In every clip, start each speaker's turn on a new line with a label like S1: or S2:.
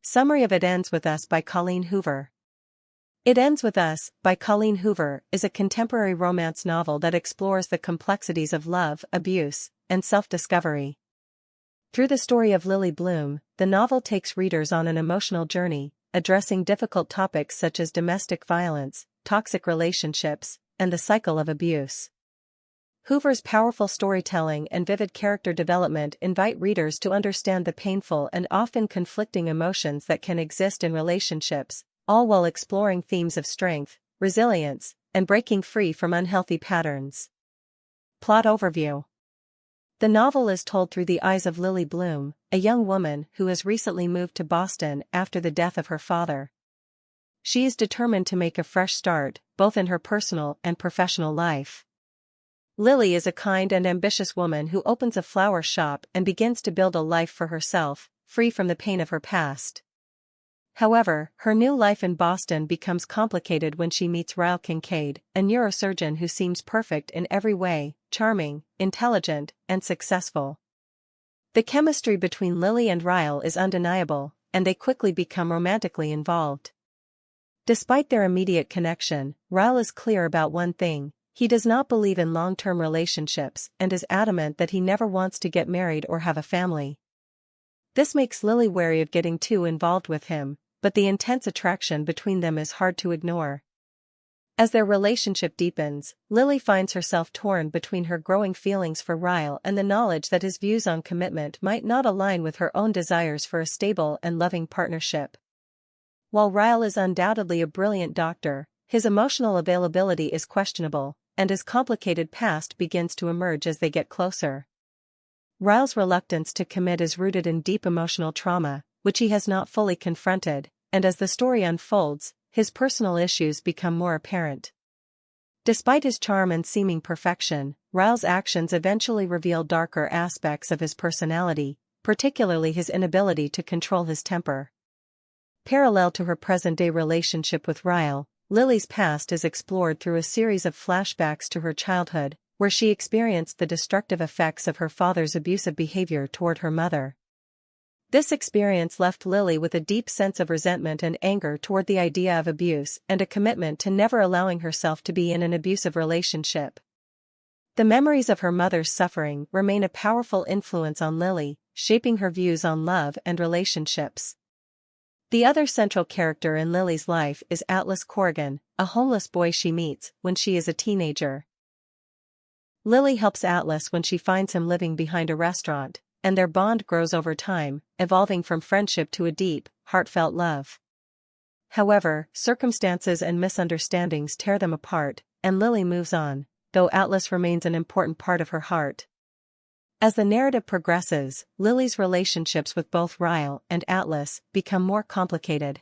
S1: Summary of It Ends With Us by Colleen Hoover. It Ends With Us by Colleen Hoover is a contemporary romance novel that explores the complexities of love, abuse, and self-discovery. Through the story of Lily Bloom, the novel takes readers on an emotional journey, addressing difficult topics such as domestic violence, toxic relationships, and the cycle of abuse. Hoover's powerful storytelling and vivid character development invite readers to understand the painful and often conflicting emotions that can exist in relationships, all while exploring themes of strength, resilience, and breaking free from unhealthy patterns. Plot overview. The novel is told through the eyes of Lily Bloom, a young woman who has recently moved to Boston after the death of her father. She is determined to make a fresh start, both in her personal and professional life. Lily is a kind and ambitious woman who opens a flower shop and begins to build a life for herself, free from the pain of her past. However, her new life in Boston becomes complicated when she meets Ryle Kincaid, a neurosurgeon who seems perfect in every way, charming, intelligent, and successful. The chemistry between Lily and Ryle is undeniable, and they quickly become romantically involved. Despite their immediate connection, Ryle is clear about one thing: he does not believe in long-term relationships and is adamant that he never wants to get married or have a family. This makes Lily wary of getting too involved with him, but the intense attraction between them is hard to ignore. As their relationship deepens, Lily finds herself torn between her growing feelings for Ryle and the knowledge that his views on commitment might not align with her own desires for a stable and loving partnership. While Ryle is undoubtedly a brilliant doctor, his emotional availability is questionable, and his complicated past begins to emerge as they get closer. Ryle's reluctance to commit is rooted in deep emotional trauma, which he has not fully confronted, and as the story unfolds, his personal issues become more apparent. Despite his charm and seeming perfection, Ryle's actions eventually reveal darker aspects of his personality, particularly his inability to control his temper. Parallel to her present-day relationship with Ryle, Lily's past is explored through a series of flashbacks to her childhood, where she experienced the destructive effects of her father's abusive behavior toward her mother. This experience left Lily with a deep sense of resentment and anger toward the idea of abuse and a commitment to never allowing herself to be in an abusive relationship. The memories of her mother's suffering remain a powerful influence on Lily, shaping her views on love and relationships. The other central character in Lily's life is Atlas Corrigan, a homeless boy she meets when she is a teenager. Lily helps Atlas when she finds him living behind a restaurant, and their bond grows over time, evolving from friendship to a deep, heartfelt love. However, circumstances and misunderstandings tear them apart, and Lily moves on, though Atlas remains an important part of her heart. As the narrative progresses, Lily's relationships with both Ryle and Atlas become more complicated.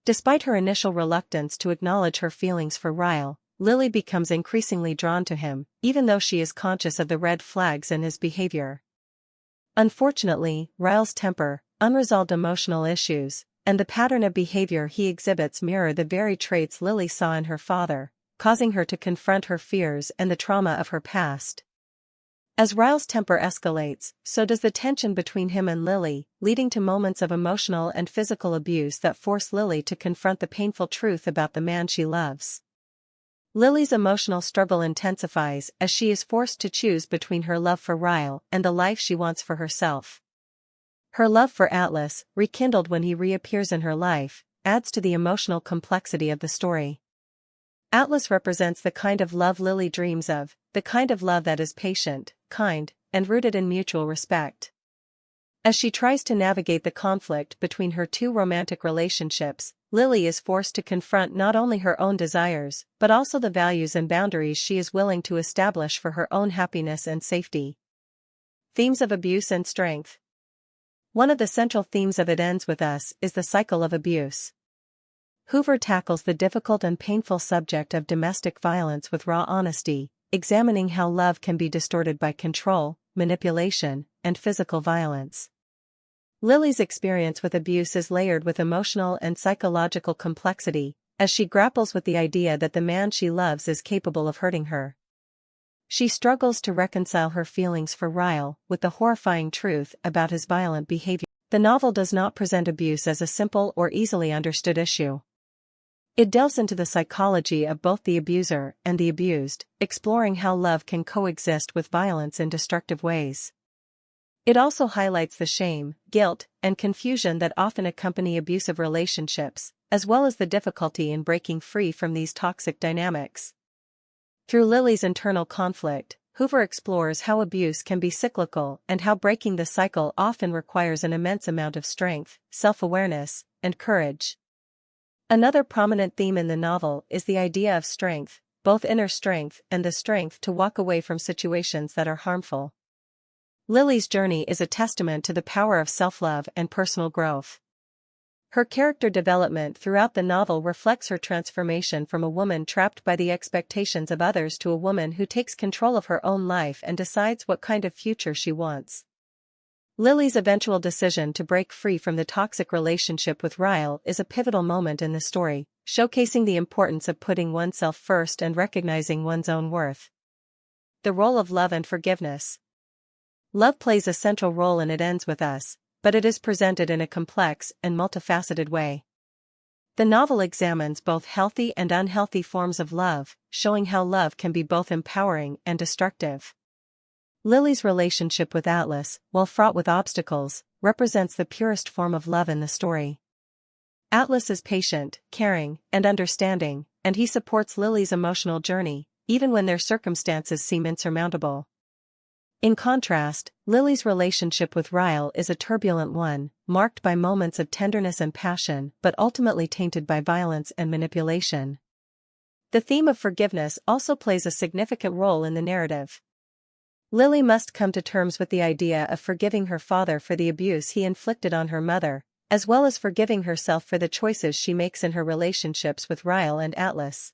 S1: Despite her initial reluctance to acknowledge her feelings for Ryle, Lily becomes increasingly drawn to him, even though she is conscious of the red flags in his behavior. Unfortunately, Ryle's temper, unresolved emotional issues, and the pattern of behavior he exhibits mirror the very traits Lily saw in her father, causing her to confront her fears and the trauma of her past. As Ryle's temper escalates, so does the tension between him and Lily, leading to moments of emotional and physical abuse that force Lily to confront the painful truth about the man she loves. Lily's emotional struggle intensifies as she is forced to choose between her love for Ryle and the life she wants for herself. Her love for Atlas, rekindled when he reappears in her life, adds to the emotional complexity of the story. Atlas represents the kind of love Lily dreams of, the kind of love that is patient, kind, and rooted in mutual respect. As she tries to navigate the conflict between her two romantic relationships, Lily is forced to confront not only her own desires, but also the values and boundaries she is willing to establish for her own happiness and safety. Themes of abuse and strength. One of the central themes of It Ends With Us is the cycle of abuse. Hoover tackles the difficult and painful subject of domestic violence with raw honesty, examining how love can be distorted by control, manipulation, and physical violence. Lily's experience with abuse is layered with emotional and psychological complexity, as she grapples with the idea that the man she loves is capable of hurting her. She struggles to reconcile her feelings for Ryle with the horrifying truth about his violent behavior. the novel does not present abuse as a simple or easily understood issue. It delves into the psychology of both the abuser and the abused, exploring how love can coexist with violence in destructive ways. It also highlights the shame, guilt, and confusion that often accompany abusive relationships, as well as the difficulty in breaking free from these toxic dynamics. Through Lily's internal conflict, Hoover explores how abuse can be cyclical and how breaking the cycle often requires an immense amount of strength, self-awareness, and courage. Another prominent theme in the novel is the idea of strength, both inner strength and the strength to walk away from situations that are harmful. Lily's journey is a testament to the power of self-love and personal growth. Her character development throughout the novel reflects her transformation from a woman trapped by the expectations of others to a woman who takes control of her own life and decides what kind of future she wants. Lily's eventual decision to break free from the toxic relationship with Ryle is a pivotal moment in the story, showcasing the importance of putting oneself first and recognizing one's own worth. The role of love and forgiveness. Love plays a central role in It Ends With Us, but it is presented in a complex and multifaceted way. The novel examines both healthy and unhealthy forms of love, showing how love can be both empowering and destructive. Lily's relationship with Atlas, while fraught with obstacles, represents the purest form of love in the story. Atlas is patient, caring, and understanding, and he supports Lily's emotional journey, even when their circumstances seem insurmountable. In contrast, Lily's relationship with Ryle is a turbulent one, marked by moments of tenderness and passion, but ultimately tainted by violence and manipulation. The theme of forgiveness also plays a significant role in the narrative. Lily must come to terms with the idea of forgiving her father for the abuse he inflicted on her mother, as well as forgiving herself for the choices she makes in her relationships with Ryle and Atlas.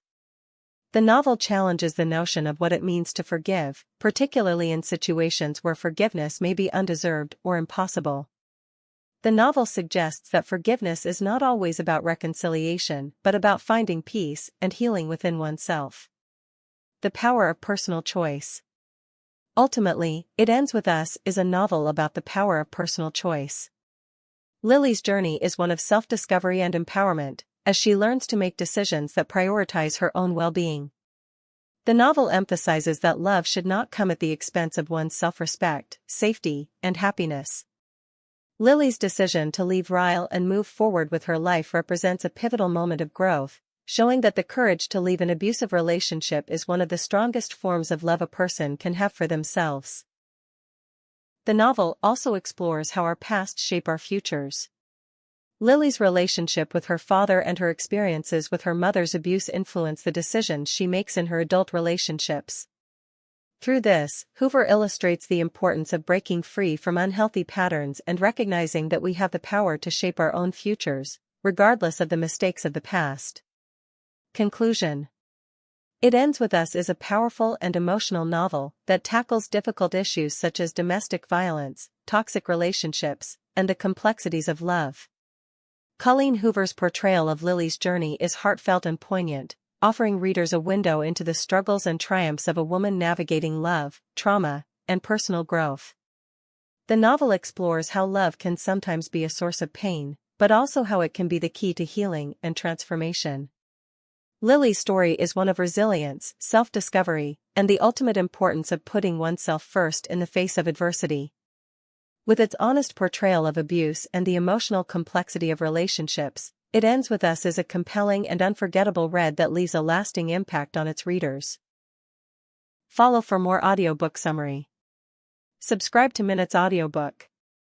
S1: The novel challenges the notion of what it means to forgive, particularly in situations where forgiveness may be undeserved or impossible. The novel suggests that forgiveness is not always about reconciliation, but about finding peace and healing within oneself. The power of personal choice. Ultimately, It Ends With Us is a novel about the power of personal choice. Lily's journey is one of self-discovery and empowerment, as she learns to make decisions that prioritize her own well-being. The novel emphasizes that love should not come at the expense of one's self-respect, safety, and happiness. Lily's decision to leave Ryle and move forward with her life represents a pivotal moment of growth, showing that the courage to leave an abusive relationship is one of the strongest forms of love a person can have for themselves. The novel also explores how our past shape our futures. Lily's relationship with her father and her experiences with her mother's abuse influence the decisions she makes in her adult relationships. Through this, Hoover illustrates the importance of breaking free from unhealthy patterns and recognizing that we have the power to shape our own futures, regardless of the mistakes of the past. Conclusion. It Ends With Us is a powerful and emotional novel that tackles difficult issues such as domestic violence, toxic relationships, and the complexities of love. Colleen Hoover's portrayal of Lily's journey is heartfelt and poignant, offering readers a window into the struggles and triumphs of a woman navigating love, trauma, and personal growth. The novel explores how love can sometimes be a source of pain, but also how it can be the key to healing and transformation. Lily's story is one of resilience, self-discovery, and the ultimate importance of putting oneself first in the face of adversity. With its honest portrayal of abuse and the emotional complexity of relationships, It Ends With Us is a compelling and unforgettable read that leaves a lasting impact on its readers. Follow for more audiobook summary. Subscribe to Minutes Audiobook.